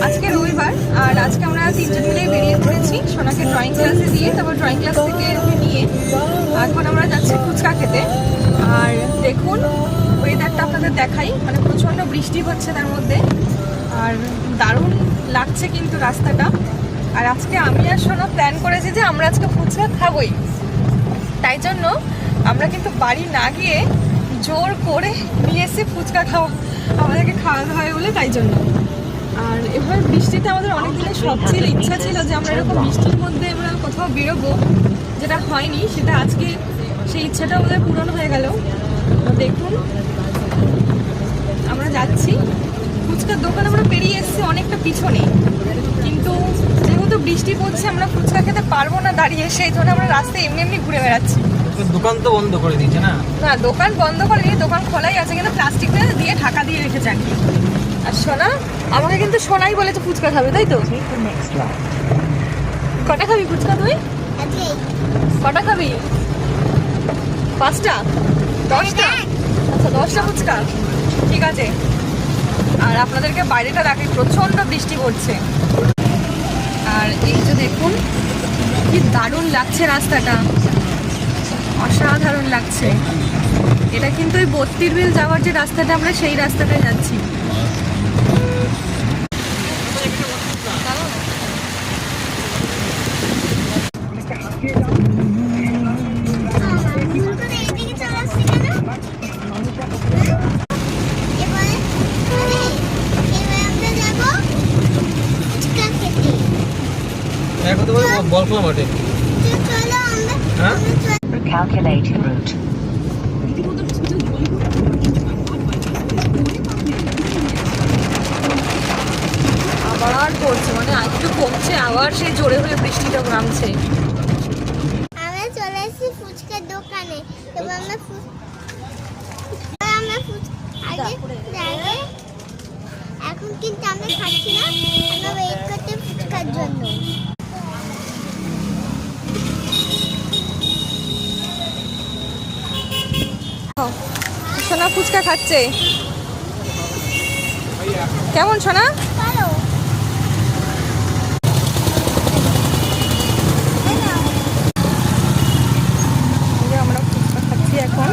আজকে রবিবার আর আজকে আমরা তিনজন মিলে বেরিয়ে পড়েছি সোনাকে ড্রয়িং ক্লাসে দিয়ে, তারপর ড্রয়িং ক্লাস থেকে নিয়ে এখন আমরা যাচ্ছি ফুচকা খেতে। আর দেখুন ওয়েদারটা আপনাদের দেখাই, মানে প্রচণ্ড বৃষ্টি হচ্ছে তার মধ্যে, আর দারুণ লাগছে কিন্তু রাস্তাটা। আর আজকে আমি আর সোনা প্ল্যান করেছি যে আমরা আজকে ফুচকা খাবোই, তাই জন্য আমরা কিন্তু বাড়ি না গিয়ে জোর করে নিয়ে এসে ফুচকা খাওয়া আমাদেরকে খাওয়াতে হয় বলে, তাই জন্য। আর এবার বৃষ্টিতে আমাদের অনেক দিনের শখ ছিল, ইচ্ছা ছিল যে আমরা এরকম বৃষ্টির মধ্যে আমরা কোথাও বেরোবো, যেটা হয়নি, সেটা আজকে সেই ইচ্ছাটা আমাদের পূরণ হয়ে গেল। দেখুন আমরা যাচ্ছি, ফুচকার দোকান আমরা পেরিয়ে এসেছি অনেকটা পিছনে, কিন্তু যেহেতু বৃষ্টি পড়ছে আমরা ফুচকা খেতে পারবো না দাঁড়িয়ে, সেই জন্য আমরা রাস্তায় এমনি এমনি ঘুরে বেড়াচ্ছি। দোকান তো বন্ধ করে দিয়েছে না? না, দোকান বন্ধ করেনি, দোকান খোলাই আছে, কিন্তু প্লাস্টিক দিয়ে ঢাকা দিয়ে রেখেছে। আর সোনা আমাকে কিন্তু সোনাই বলেছে ফুচকা খাবে, তাই তো? কটা খাবি ফুচকা তুই? কটা খাবি? 5টা? 10টা? আচ্ছা 10টা ফুচকা, ঠিক আছে। আর আপনাদেরকে বাইরেটা দেখাই, প্রচন্ড বৃষ্টি পড়ছে। আর এই যে দেখুন কি দারুণ লাগছে রাস্তাটা, অসাধারণ লাগছে। এটা কিন্তু ওই 32 বিল যাওয়ার যে রাস্তাটা, আমরা সেই রাস্তাটায় যাচ্ছি। বলখলা মাঠে। হ্যাঁ, Calculating route. আবার পড়ছে, মানে একটু কমছে, আবার সেই জোরে হয়ে বৃষ্টিটা নামছে। আমরা চলে এসেছি ফুচকার দোকানে। এবার এখন কিন্তু আমরা খাচ্ছি না, আমরা ওয়েট করতে ফুচকার জন্য। সোনা ফুচকা খাচ্ছে, কেমন সোনা? চলো আমরা ফুচকা খাচ্ছি এখন।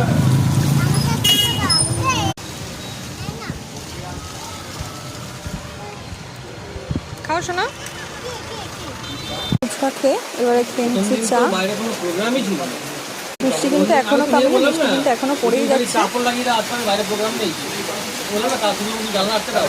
খাও সোনা ফুচকা খেয়ে এবারে খেয়ে নিচ্ছি চা। বাইরে কোনো প্রোগ্রামই ছিল না। বৃষ্টি কিন্তু এখনো কমেনি, বৃষ্টি কিন্তু এখনো পড়েই যাচ্ছে। চাপড় লাগিয়ে আসলে বাইরে প্রোগ্রাম নেই, বললাম না তার শুধু জানলা আটকে দাও।